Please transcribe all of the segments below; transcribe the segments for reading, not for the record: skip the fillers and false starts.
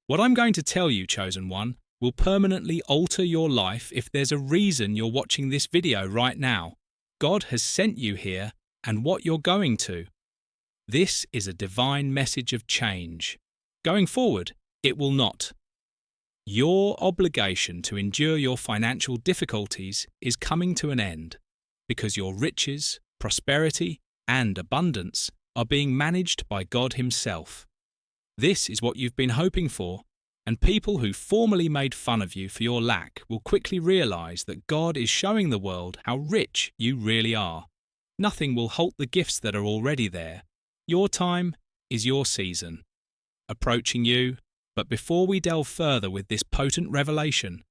What I'm going to tell you, chosen one, will permanently alter your life if there's a reason you're watching this video right now. God has sent you here and what you're going to. This is a divine message of change. Going forward, it will not. Your obligation to endure your financial difficulties is coming to an end because your riches, prosperity, and abundance are being managed by God Himself. This is what you've been hoping for, and people who formerly made fun of you for your lack will quickly realize that God is showing the world how rich you really are. Nothing will halt the gifts that are already there. Your time is your season. Approaching you, but before we delve further with this potent revelation,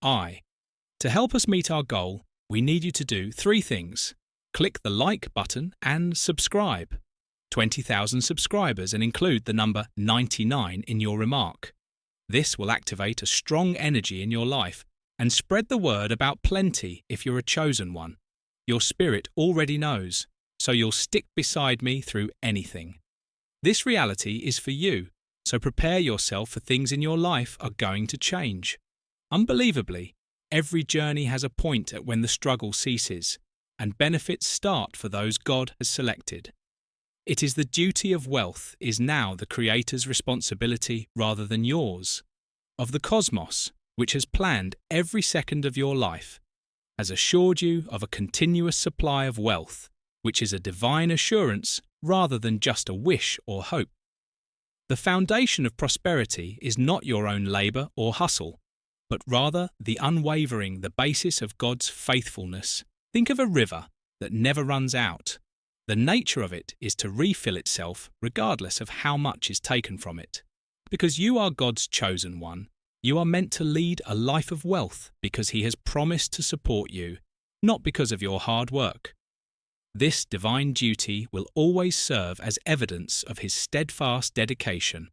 to help us meet our goal, we need you to do 3 things. Click the like button and subscribe. 20,000 subscribers and include the number 99 in your remark. This will activate a strong energy in your life and spread the word about plenty if you're a chosen one. Your spirit already knows, so you'll stick beside me through anything. This reality is for you, so prepare yourself for things in your life are going to change. Unbelievably, every journey has a point at when the struggle ceases, and benefits start for those God has selected. It is the duty of wealth is now the Creator's responsibility rather than yours. Of the cosmos, which has planned every second of your life, has assured you of a continuous supply of wealth, which is a divine assurance rather than just a wish or hope. The foundation of prosperity is not your own labour or hustle, but rather the unwavering, the basis of God's faithfulness. Think of a river that never runs out. The nature of it is to refill itself regardless of how much is taken from it. Because you are God's chosen one, you are meant to lead a life of wealth because He has promised to support you, not because of your hard work. This divine duty will always serve as evidence of His steadfast dedication.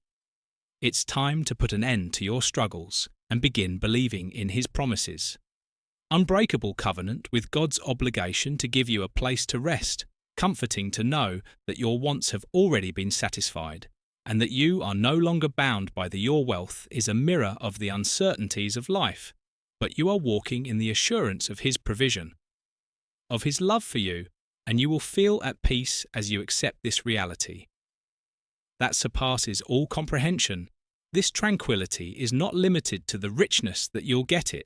It's time to put an end to your struggles and begin believing in His promises. Unbreakable covenant with God's obligation to give you a place to rest, comforting to know that your wants have already been satisfied, and that you are no longer bound by your wealth is a mirror of the uncertainties of life, but you are walking in the assurance of His provision, of His love for you, and you will feel at peace as you accept this reality. That surpasses all comprehension. This tranquility is not limited to the richness that you'll get it,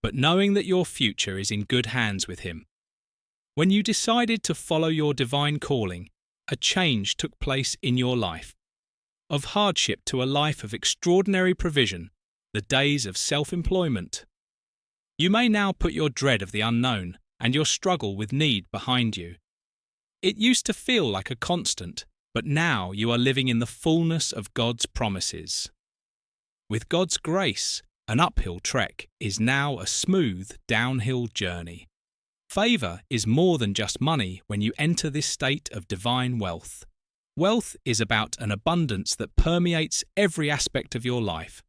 but knowing that your future is in good hands with Him. When you decided to follow your divine calling, a change took place in your life. Of hardship to a life of extraordinary provision, the days of self-employment. You may now put your dread of the unknown and your struggle with need behind you. It used to feel like a constant, but now you are living in the fullness of God's promises. With God's grace, an uphill trek is now a smooth downhill journey. Favour is more than just money when you enter this state of divine wealth. Wealth is about an abundance that permeates every aspect of your life.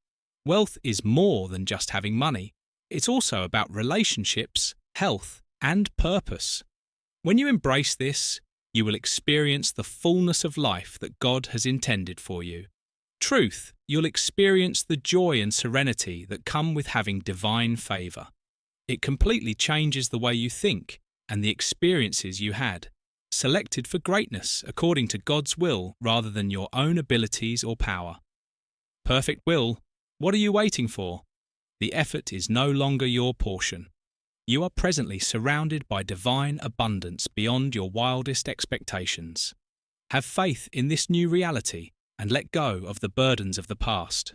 Wealth is more than just having money. It's also about relationships, health, and purpose. When you embrace this, you will experience the fullness of life that God has intended for you. Truth, you'll experience the joy and serenity that come with having divine favour. It completely changes the way you think and the experiences you had, selected for greatness according to God's will rather than your own abilities or power. Perfect will, what are you waiting for? The effort is no longer your portion. You are presently surrounded by divine abundance beyond your wildest expectations. Have faith in this new reality and let go of the burdens of the past.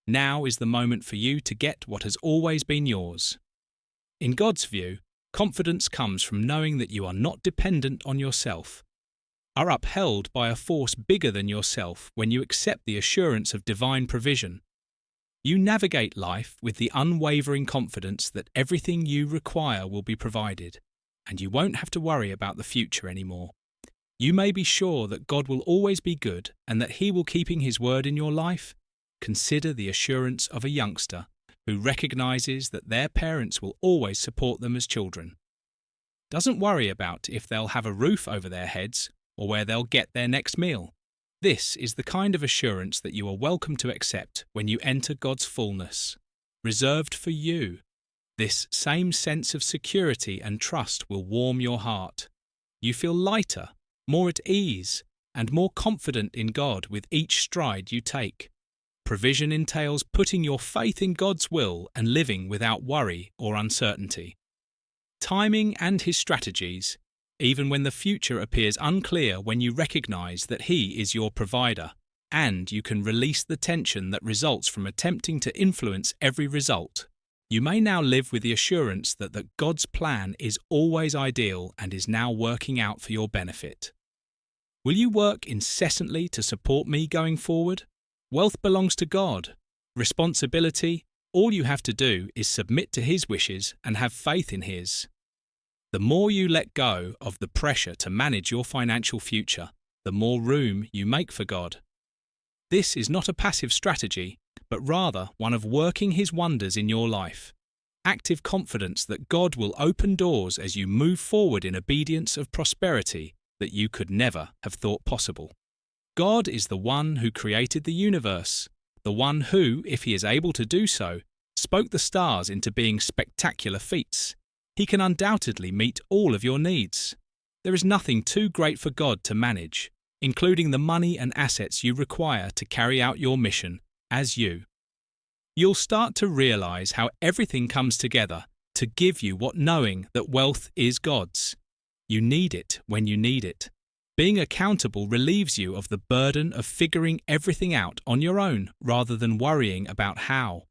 Now is the moment for you to get what has always been yours. In God's view, confidence comes from knowing that you are not dependent on yourself, are upheld by a force bigger than yourself when you accept the assurance of divine provision. You navigate life with the unwavering confidence that everything you require will be provided, and you won't have to worry about the future anymore. You may be sure that God will always be good and that He will keep His word in your life. Consider the assurance of a youngster who recognizes that their parents will always support them as children. Doesn't worry about if they'll have a roof over their heads or where they'll get their next meal. This is the kind of assurance that you are welcome to accept when you enter God's fullness, reserved for you. This same sense of security and trust will warm your heart. You feel lighter, more at ease, and more confident in God with each stride you take. Provision entails putting your faith in God's will and living without worry or uncertainty. Timing and His strategies, even when the future appears unclear, when you recognize that He is your provider, and you can release the tension that results from attempting to influence every result. You may now live with the assurance that God's plan is always ideal and is now working out for your benefit. Will you work incessantly to support me going forward? Wealth belongs to God. Responsibility, all you have to do is submit to His wishes and have faith in His. The more you let go of the pressure to manage your financial future, the more room you make for God. This is not a passive strategy, but rather one of working His wonders in your life. Active confidence that God will open doors as you move forward in obedience of prosperity that you could never have thought possible. God is the one who created the universe, the one who, if He is able to do so, spoke the stars into being spectacular feats. He can undoubtedly meet all of your needs. There is nothing too great for God to manage, including the money and assets you require to carry out your mission as you. You'll start to realize how everything comes together to give you what knowing that wealth is God's. You need it when you need it. Being accountable relieves you of the burden of figuring everything out on your own rather than worrying about how.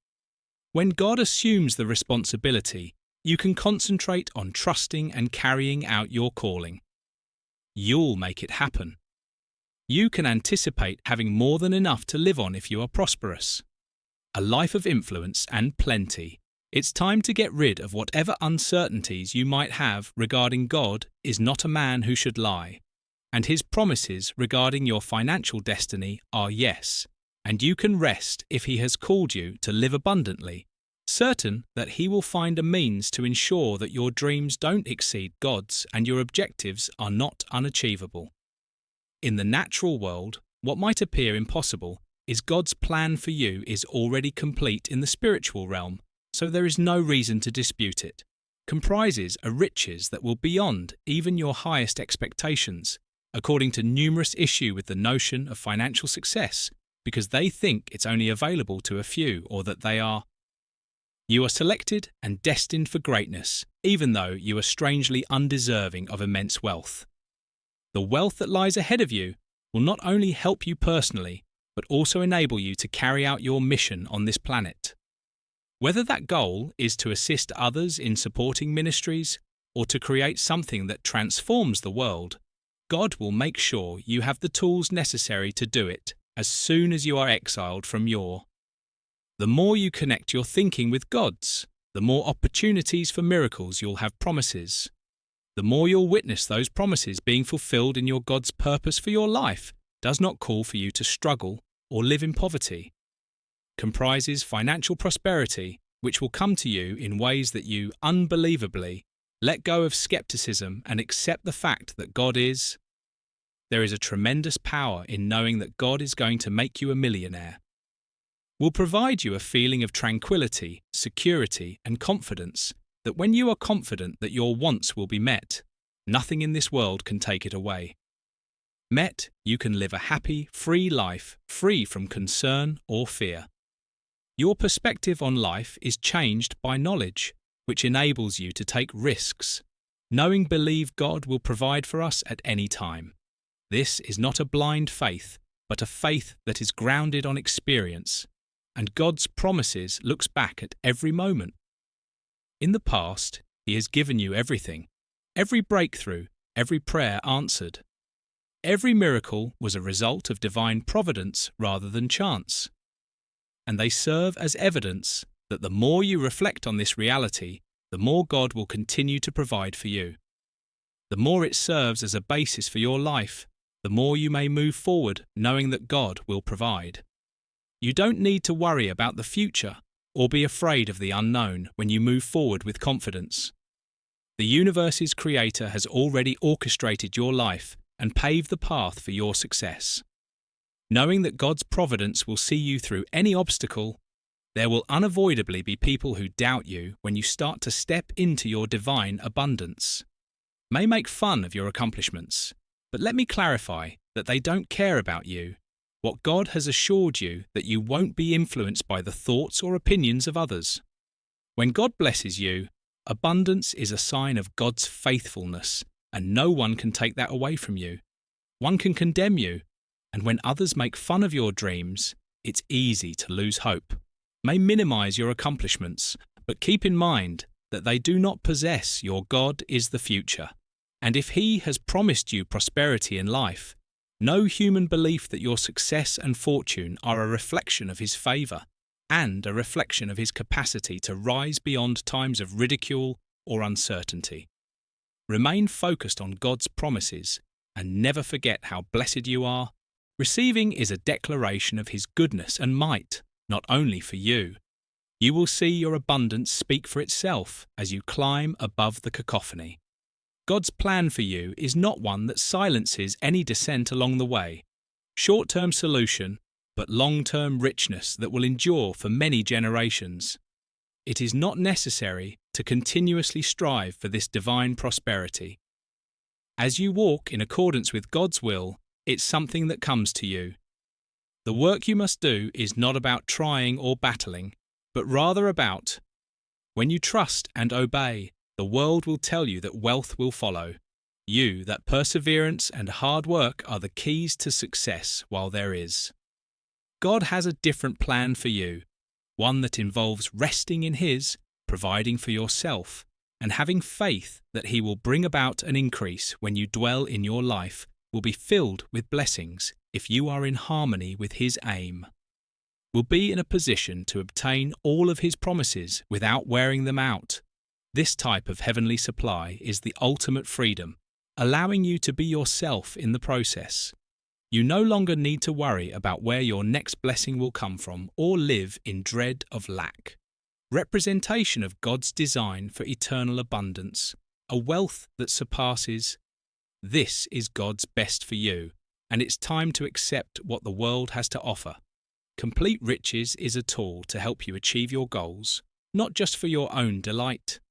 When God assumes the responsibility, you can concentrate on trusting and carrying out your calling. You'll make it happen. You can anticipate having more than enough to live on if you are prosperous. A life of influence and plenty. It's time to get rid of whatever uncertainties you might have regarding God is not a man who should lie, and His promises regarding your financial destiny are yes, and you can rest if He has called you to live abundantly, certain that He will find a means to ensure that your dreams don't exceed God's and your objectives are not unachievable. In the natural world, what might appear impossible is God's plan for you is already complete in the spiritual realm, so there is no reason to dispute it. Comprises a riches that will beyond even your highest expectations, according to numerous issue with the notion of financial success, because they think it's only available to a few or that they are. You are selected and destined for greatness, even though you are strangely undeserving of immense wealth. The wealth that lies ahead of you will not only help you personally, but also enable you to carry out your mission on this planet. Whether that goal is to assist others in supporting ministries or to create something that transforms the world, God will make sure you have the tools necessary to do it as soon as you are exiled from your. The more you connect your thinking with God's, the more opportunities for miracles you'll have promises. The more you'll witness those promises being fulfilled in your God's purpose for your life does not call for you to struggle or live in poverty. Comprises financial prosperity, which will come to you in ways that you, unbelievably, let go of skepticism and accept the fact that God is. There is a tremendous power in knowing that God is going to make you a millionaire. Will provide you a feeling of tranquility, security, and confidence that when you are confident that your wants will be met, nothing in this world can take it away. Met, you can live a happy, free life, free from concern or fear. Your perspective on life is changed by knowledge, which enables you to take risks. Knowing believe God will provide for us at any time. This is not a blind faith, but a faith that is grounded on experience, and God's promises looks back at every moment. In the past, He has given you everything, every breakthrough, every prayer answered. Every miracle was a result of divine providence rather than chance. And they serve as evidence that the more you reflect on this reality, the more God will continue to provide for you. The more it serves as a basis for your life, the more you may move forward knowing that God will provide. You don't need to worry about the future or be afraid of the unknown when you move forward with confidence. The universe's creator has already orchestrated your life and paved the path for your success. Knowing that God's providence will see you through any obstacle, there will unavoidably be people who doubt you when you start to step into your divine abundance. May make fun of your accomplishments, but let me clarify that they don't care about you. What God has assured you that you won't be influenced by the thoughts or opinions of others. When God blesses you, abundance is a sign of God's faithfulness, and no one can take that away from you. One can condemn you, and when others make fun of your dreams, it's easy to lose hope. May minimize your accomplishments, but keep in mind that they do not possess your God is the future. And if He has promised you prosperity in life, no human belief that your success and fortune are a reflection of His favour and a reflection of His capacity to rise beyond times of ridicule or uncertainty. Remain focused on God's promises and never forget how blessed you are. Receiving is a declaration of His goodness and might, not only for you. You will see your abundance speak for itself as you climb above the cacophony. God's plan for you is not one that silences any dissent along the way. Short-term solution, but long-term richness that will endure for many generations. It is not necessary to continuously strive for this divine prosperity. As you walk in accordance with God's will, it's something that comes to you. The work you must do is not about trying or battling, but rather about, when you trust and obey, the world will tell you that wealth will follow. You, that perseverance and hard work are the keys to success while there is. God has a different plan for you, one that involves resting in His, providing for yourself, and having faith that He will bring about an increase when you dwell in your life will be filled with blessings if you are in harmony with His aim. Will be in a position to obtain all of His promises without wearing them out. This type of heavenly supply is the ultimate freedom, allowing you to be yourself in the process. You no longer need to worry about where your next blessing will come from or live in dread of lack. Representation of God's design for eternal abundance, a wealth that surpasses. This is God's best for you, and it's time to accept what the world has to offer. Complete riches is a tool to help you achieve your goals, not just for your own delight.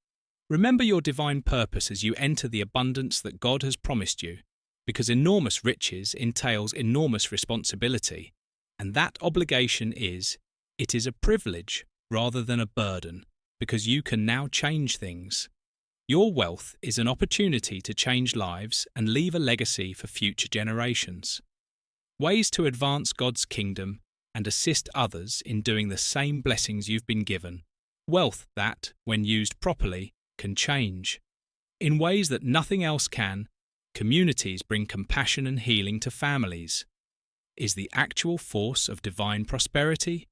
Remember your divine purpose as you enter the abundance that God has promised you, because enormous riches entails enormous responsibility, and that obligation is a privilege rather than a burden, because you can now change things. Your wealth is an opportunity to change lives and leave a legacy for future generations. Ways to advance God's kingdom and assist others in doing the same blessings you've been given. Wealth that, when used properly, can change. In ways that nothing else can, communities bring compassion and healing to families. Is the actual force of divine prosperity?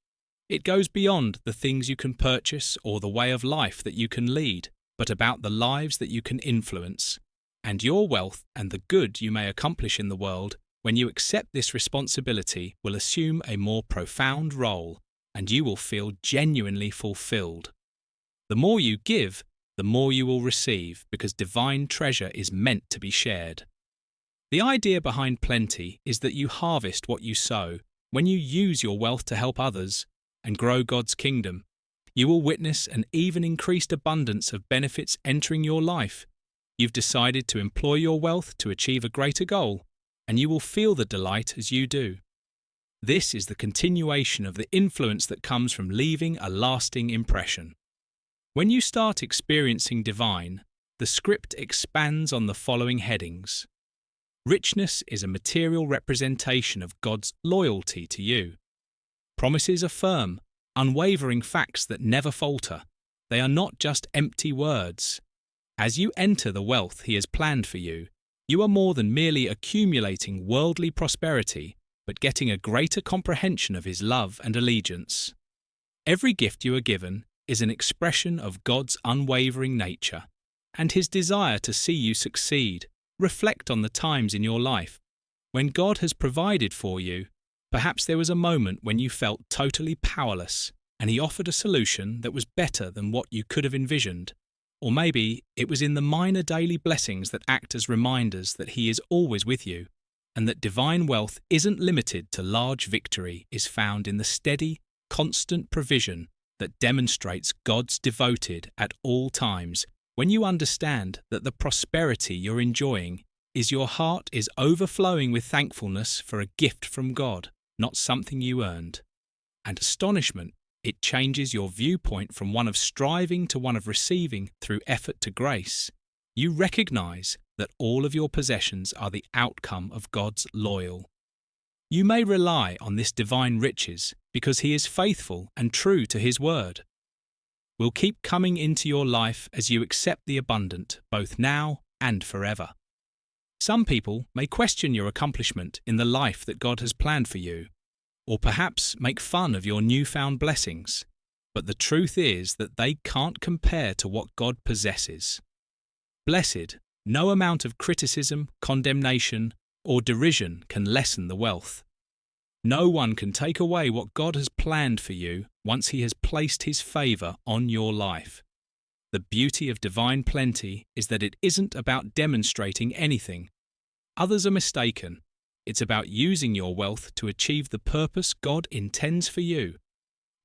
It goes beyond the things you can purchase or the way of life that you can lead, but about the lives that you can influence. And your wealth and the good you may accomplish in the world, when you accept this responsibility, will assume a more profound role, and you will feel genuinely fulfilled. The more you give, the more you will receive, because divine treasure is meant to be shared. The idea behind plenty is that you harvest what you sow. When you use your wealth to help others and grow God's kingdom, you will witness an even increased abundance of benefits entering your life. You've decided to employ your wealth to achieve a greater goal, and you will feel the delight as you do. This is the continuation of the influence that comes from leaving a lasting impression. When you start experiencing divine, the script expands on the following headings. Richness is a material representation of God's loyalty to you. Promises are firm, unwavering facts that never falter. They are not just empty words. As you enter the wealth He has planned for you, you are more than merely accumulating worldly prosperity, but getting a greater comprehension of His love and allegiance. Every gift you are given is an expression of God's unwavering nature and His desire to see you succeed. Reflect on the times in your life when God has provided for you. Perhaps there was a moment when you felt totally powerless and He offered a solution that was better than what you could have envisioned. Or maybe it was in the minor daily blessings that act as reminders that He is always with you. and that divine wealth isn't limited to large victory is found in the steady, constant provision that demonstrates God's devoted at all times. When you understand that the prosperity you're enjoying is your heart is overflowing with thankfulness for a gift from God, not something you earned. And astonishment, it changes your viewpoint from one of striving to one of receiving through effort to grace. You recognize that all of your possessions are the outcome of God's loyal. You may rely on this divine riches because He is faithful and true to His word. Will keep coming into your life as you accept the abundant, both now and forever. Some people may question your accomplishment in the life that God has planned for you, or perhaps make fun of your newfound blessings, but the truth is that they can't compare to what God possesses. Blessed, no amount of criticism, condemnation, or derision can lessen the wealth. No one can take away what God has planned for you once He has placed His favour on your life. The beauty of divine plenty is that it isn't about demonstrating anything. Others are mistaken. It's about using your wealth to achieve the purpose God intends for you.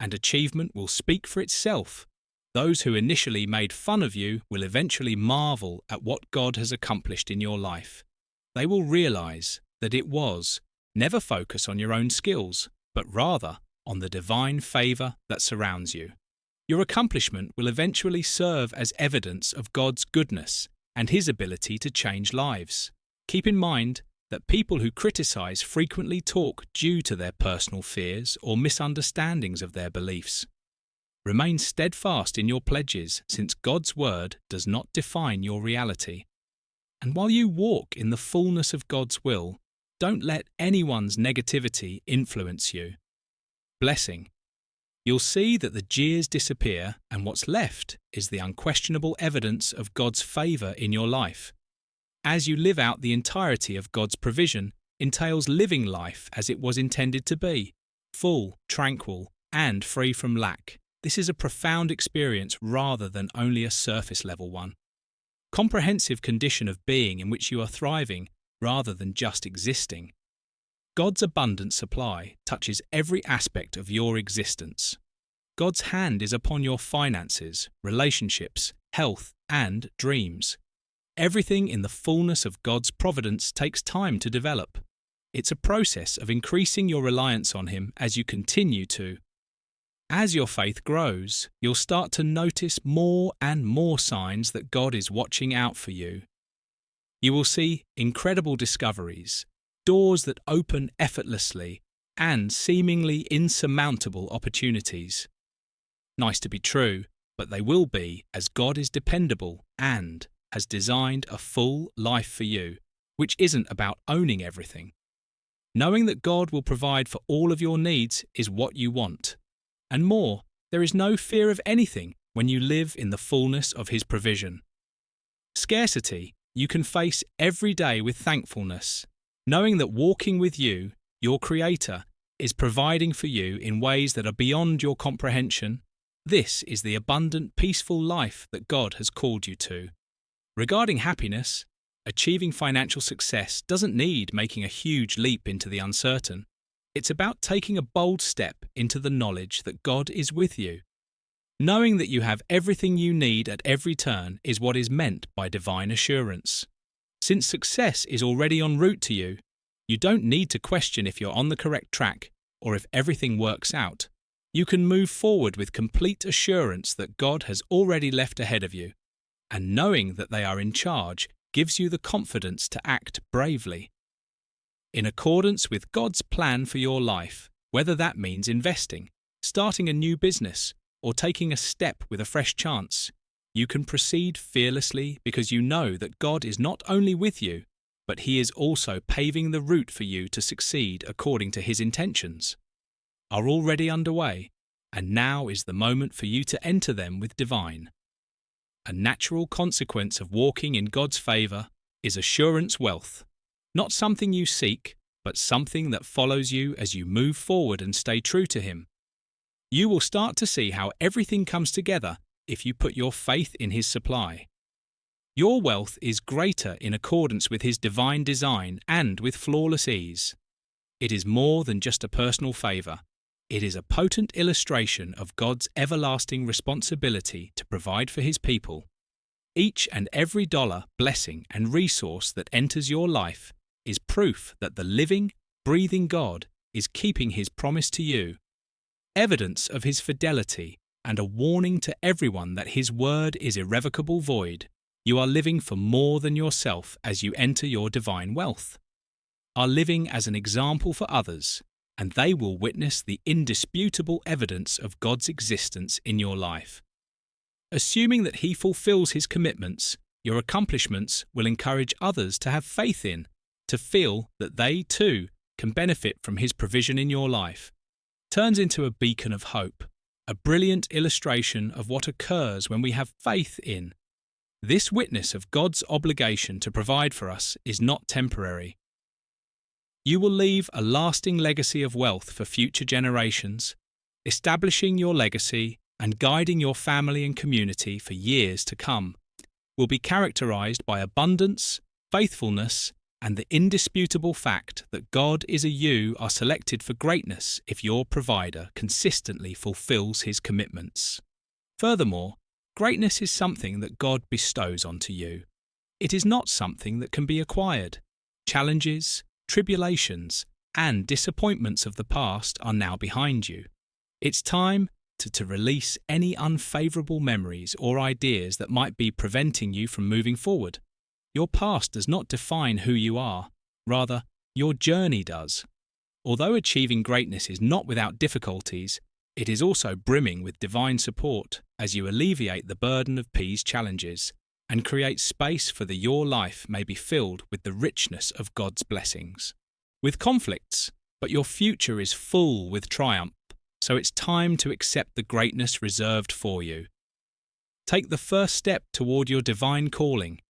And achievement will speak for itself. Those who initially made fun of you will eventually marvel at what God has accomplished in your life. They will realize that it was. Never focus on your own skills, but rather on the divine favor that surrounds you. Your accomplishment will eventually serve as evidence of God's goodness and His ability to change lives. Keep in mind that people who criticize frequently talk due to their personal fears or misunderstandings of their beliefs. Remain steadfast in your pledges, since God's word does not define your reality. And while you walk in the fullness of God's will, don't let anyone's negativity influence you. Blessing. You'll see that the jeers disappear, and what's left is the unquestionable evidence of God's favor in your life. As you live out the entirety of God's provision, entails living life as it was intended to be, full, tranquil, and free from lack. This is a profound experience rather than only a surface-level one. Comprehensive condition of being in which you are thriving rather than just existing. God's abundant supply touches every aspect of your existence. God's hand is upon your finances, relationships, health, and dreams. Everything in the fullness of God's providence takes time to develop. It's a process of increasing your reliance on Him as you continue to. As your faith grows, you'll start to notice more and more signs that God is watching out for you. You will see incredible discoveries, doors that open effortlessly, and seemingly insurmountable opportunities. Nice to be true, but they will be, as God is dependable and has designed a full life for you, which isn't about owning everything. Knowing that God will provide for all of your needs is what you want. And more, there is no fear of anything when you live in the fullness of His provision. Scarcity you can face every day with thankfulness, knowing that walking with you, your Creator, is providing for you in ways that are beyond your comprehension. This is the abundant, peaceful life that God has called you to. Regarding happiness, achieving financial success doesn't need making a huge leap into the uncertain. It's about taking a bold step into the knowledge that God is with you. Knowing that you have everything you need at every turn is what is meant by divine assurance. Since success is already en route to you, you don't need to question if you're on the correct track or if everything works out. You can move forward with complete assurance that God has already left ahead of you, and knowing that they are in charge gives you the confidence to act bravely. In accordance with God's plan for your life, whether that means investing, starting a new business, or taking a step with a fresh chance, you can proceed fearlessly because you know that God is not only with you, but He is also paving the route for you to succeed according to His intentions. Are already underway, and now is the moment for you to enter them with divine. A natural consequence of walking in God's favor is assurance wealth, not something you seek, but something that follows you as you move forward and stay true to Him. You will start to see how everything comes together if you put your faith in His supply. Your wealth is greater in accordance with His divine design and with flawless ease. It is more than just a personal favor. It is a potent illustration of God's everlasting responsibility to provide for His people. Each and every dollar, blessing, and resource that enters your life is proof that the living, breathing God is keeping His promise to you, evidence of His fidelity, and a warning to everyone that His word is irrevocable void. You are living for more than yourself as you enter your divine wealth. Are living as an example for others, and they will witness the indisputable evidence of God's existence in your life. Assuming that He fulfills His commitments, your accomplishments will encourage others to have faith in, to feel that they too can benefit from His provision in your life. Turns into a beacon of hope, a brilliant illustration of what occurs when we have faith in. This witness of God's obligation to provide for us is not temporary. You will leave a lasting legacy of wealth for future generations, establishing your legacy and guiding your family and community for years to come. Will be characterized by abundance, faithfulness, and the indisputable fact that God you are selected for greatness if your provider consistently fulfills His commitments. Furthermore, greatness is something that God bestows onto you. It is not something that can be acquired. Challenges, tribulations, and disappointments of the past are now behind you. It's time to release any unfavorable memories or ideas that might be preventing you from moving forward. Your past does not define who you are. Rather, your journey does. Although achieving greatness is not without difficulties, it is also brimming with divine support as you alleviate the burden of these challenges and create space for your life may be filled with the richness of God's blessings. With conflicts, but your future is full with triumph, so it's time to accept the greatness reserved for you. Take the first step toward your divine calling.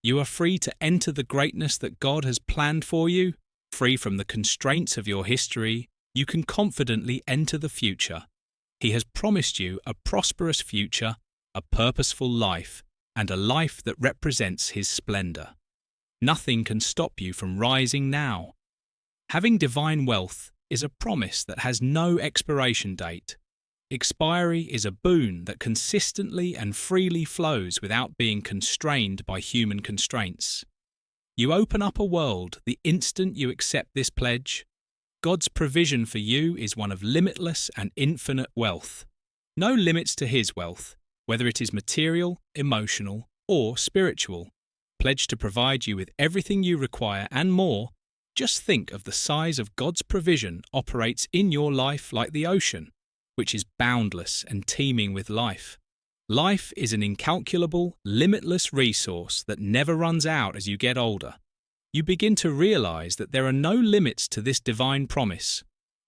You are free to enter the greatness that God has planned for you, free from the constraints of your history. You can confidently enter the future. He has promised you a prosperous future, a purposeful life, and a life that represents His splendor. Nothing can stop you from rising now. Having divine wealth is a promise that has no expiration date. Expiry is a boon that consistently and freely flows without being constrained by human constraints. You open up a world the instant you accept this pledge. God's provision for you is one of limitless and infinite wealth. No limits to His wealth, whether it is material, emotional, or spiritual. Pledged to provide you with everything you require and more. Just think of the size of God's provision operates in your life like the ocean, which is boundless and teeming with life. Life is an incalculable, limitless resource that never runs out as you get older. You begin to realize that there are no limits to this divine promise,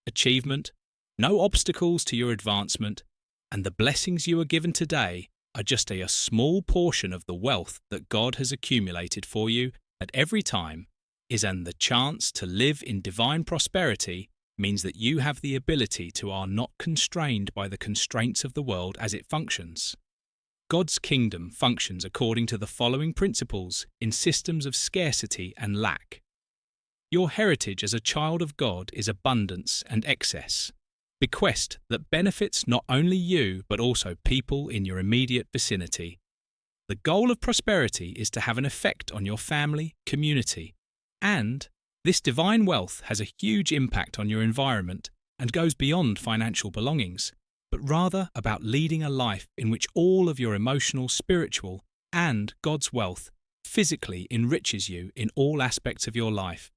achievement, no obstacles to your advancement, and the blessings you are given today are just a small portion of the wealth that God has accumulated for you at every time and the chance to live in divine prosperity means that you have the ability to are not constrained by the constraints of the world as it functions. God's kingdom functions according to the following principles in systems of scarcity and lack. Your heritage as a child of God is abundance and excess, bequest that benefits not only you but also people in your immediate vicinity. The goal of prosperity is to have an effect on your family, community, and this divine wealth has a huge impact on your environment and goes beyond financial belongings, but rather about leading a life in which all of your emotional, spiritual, and God's wealth physically enriches you in all aspects of your life.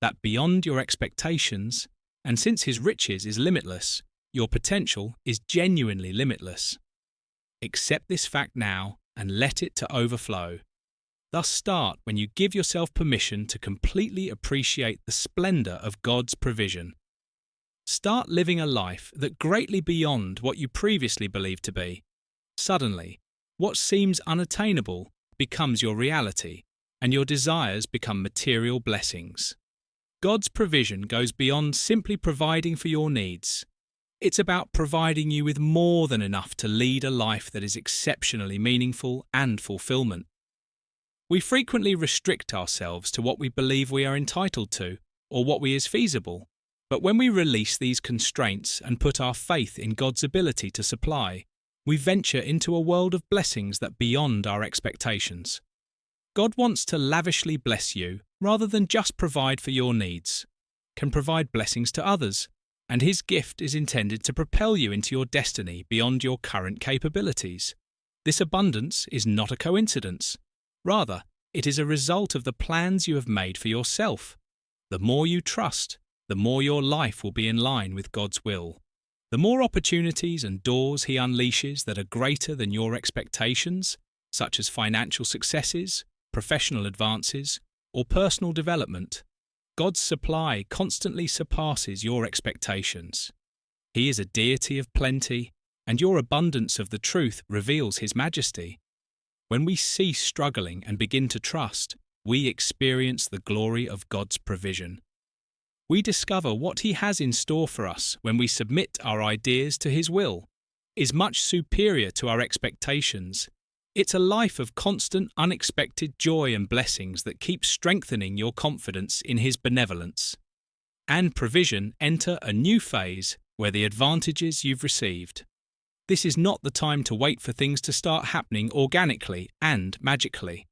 That beyond your expectations, and since His riches is limitless, your potential is genuinely limitless. Accept this fact now and let it to overflow. Thus start when you give yourself permission to completely appreciate the splendor of God's provision. Start living a life that greatly beyond what you previously believed to be. Suddenly, what seems unattainable becomes your reality, and your desires become material blessings. God's provision goes beyond simply providing for your needs. It's about providing you with more than enough to lead a life that is exceptionally meaningful and fulfillment. We frequently restrict ourselves to what we believe we are entitled to or what we is feasible, but when we release these constraints and put our faith in God's ability to supply, we venture into a world of blessings that beyond our expectations. God wants to lavishly bless you rather than just provide for your needs, can provide blessings to others, and His gift is intended to propel you into your destiny beyond your current capabilities. This abundance is not a coincidence. Rather, it is a result of the plans you have made for yourself. The more you trust, the more your life will be in line with God's will. The more opportunities and doors He unleashes that are greater than your expectations, such as financial successes, professional advances, or personal development, God's supply constantly surpasses your expectations. He is a deity of plenty, and your abundance of the truth reveals His majesty. When we cease struggling and begin to trust, we experience the glory of God's provision. We discover what He has in store for us when we submit our ideas to His will is much superior to our expectations. It's a life of constant, unexpected joy and blessings that keeps strengthening your confidence in His benevolence. And provision enter a new phase where the advantages you've received. This is not the time to wait for things to start happening organically and magically.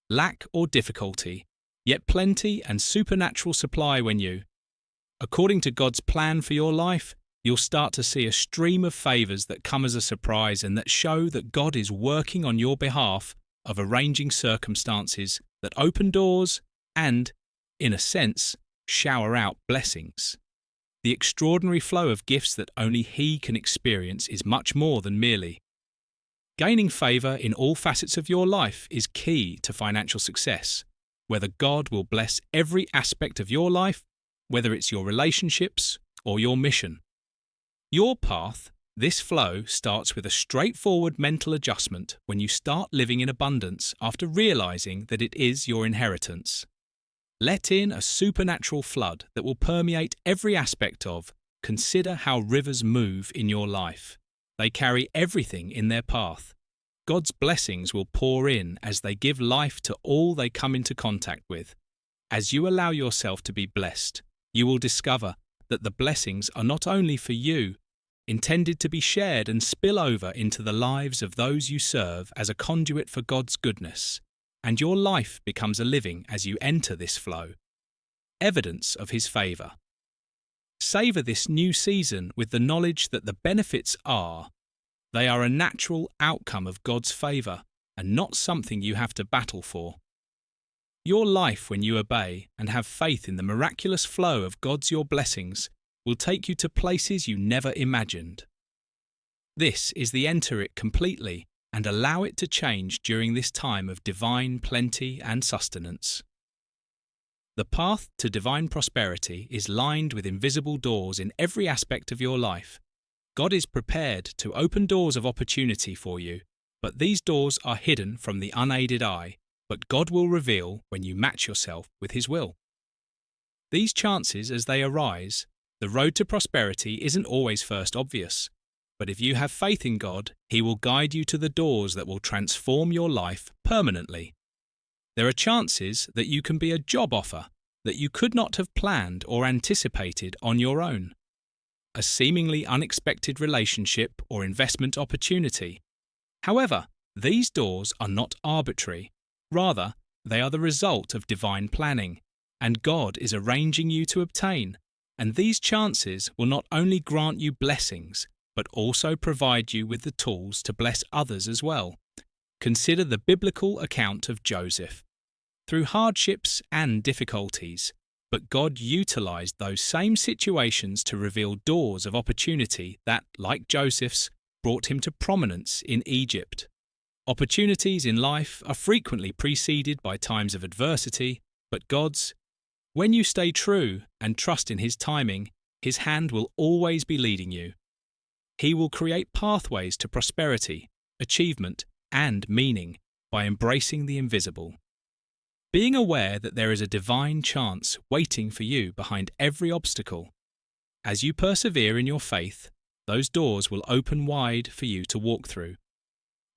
Lack or difficulty, yet plenty and supernatural supply when you. According to God's plan for your life, you'll start to see a stream of favours that come as a surprise and that show that God is working on your behalf of arranging circumstances that open doors and, in a sense, shower out blessings. The extraordinary flow of gifts that only He can experience is much more than merely. Gaining favour in all facets of your life is key to financial success, whether God will bless every aspect of your life, whether it's your relationships or your mission. Your path, this flow, starts with a straightforward mental adjustment when you start living in abundance after realising that it is your inheritance. Let in a supernatural flood that will permeate every aspect of. Consider how rivers move in your life. They carry everything in their path. God's blessings will pour in as they give life to all they come into contact with. As you allow yourself to be blessed, you will discover that the blessings are not only for you, intended to be shared and spill over into the lives of those you serve as a conduit for God's goodness, and your life becomes a living as you enter this flow. Evidence of His favour. Savour this new season with the knowledge that the benefits they are a natural outcome of God's favour and not something you have to battle for. Your life, when you obey and have faith in the miraculous flow of your blessings, will take you to places you never imagined. This is the enter it completely and allow it to change during this time of divine plenty and sustenance. The path to divine prosperity is lined with invisible doors in every aspect of your life. God is prepared to open doors of opportunity for you, but these doors are hidden from the unaided eye, but God will reveal when you match yourself with His will. These chances as they arise, the road to prosperity isn't always first obvious, but if you have faith in God, He will guide you to the doors that will transform your life permanently. There are chances that you can be a job offer that you could not have planned or anticipated on your own. A seemingly unexpected relationship or investment opportunity. However, these doors are not arbitrary. Rather, they are the result of divine planning, and God is arranging you to obtain. And these chances will not only grant you blessings, but also provide you with the tools to bless others as well. Consider the biblical account of Joseph. Through hardships and difficulties, but God utilized those same situations to reveal doors of opportunity that, like Joseph's, brought him to prominence in Egypt. Opportunities in life are frequently preceded by times of adversity, but God's, when you stay true and trust in His timing, His hand will always be leading you. He will create pathways to prosperity, achievement, and meaning by embracing the invisible. Being aware that there is a divine chance waiting for you behind every obstacle. As you persevere in your faith, those doors will open wide for you to walk through,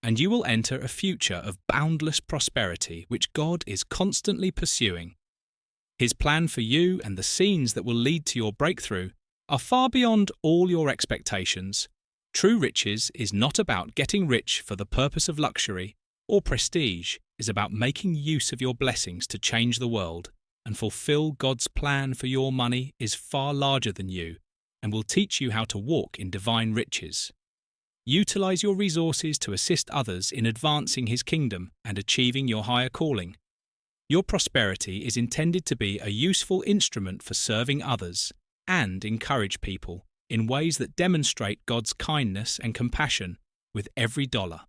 and you will enter a future of boundless prosperity which God is constantly pursuing. His plan for you and the scenes that will lead to your breakthrough are far beyond all your expectations. True riches is not about getting rich for the purpose of luxury or prestige. It is about making use of your blessings to change the world and fulfill God's plan for your money is far larger than you and will teach you how to walk in divine riches. Utilize your resources to assist others in advancing His kingdom and achieving your higher calling. Your prosperity is intended to be a useful instrument for serving others and encourage people in ways that demonstrate God's kindness and compassion with every dollar.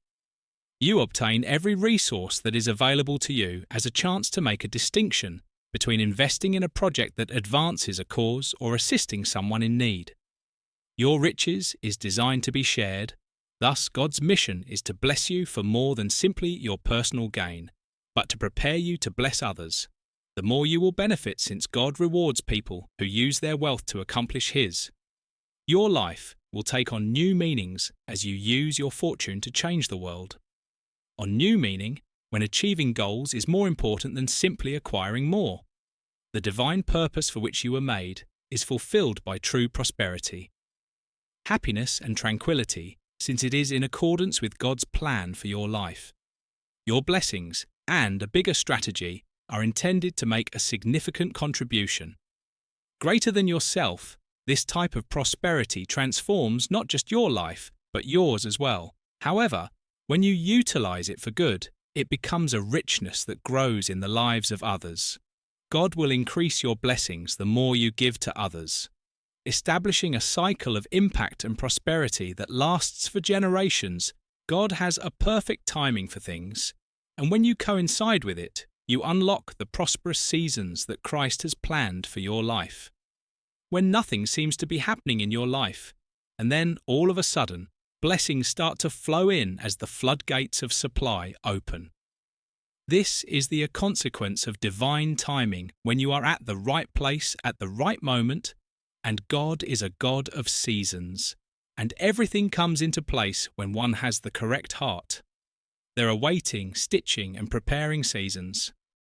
You obtain every resource that is available to you as a chance to make a distinction between investing in a project that advances a cause or assisting someone in need. Your riches is designed to be shared, thus God's mission is to bless you for more than simply your personal gain, but to prepare you to bless others. The more you will benefit since God rewards people who use their wealth to accomplish His. Your life will take on new meanings as you use your fortune to change the world. On new meaning, when achieving goals is more important than simply acquiring more. The divine purpose for which you were made is fulfilled by true prosperity. Happiness and tranquility, since it is in accordance with God's plan for your life. Your blessings and a bigger strategy are intended to make a significant contribution. Greater than yourself, this type of prosperity transforms not just your life, but yours as well. However, when you utilize it for good, it becomes a richness that grows in the lives of others. God will increase your blessings the more you give to others, establishing a cycle of impact and prosperity that lasts for generations. God has a perfect timing for things, and when you coincide with it, you unlock the prosperous seasons that Christ has planned for your life. When nothing seems to be happening in your life, and then all of a sudden, blessings start to flow in as the floodgates of supply open. This is the consequence of divine timing when you are at the right place at the right moment, and God is a God of seasons, and everything comes into place when one has the correct heart. There are waiting, stitching, and preparing seasons.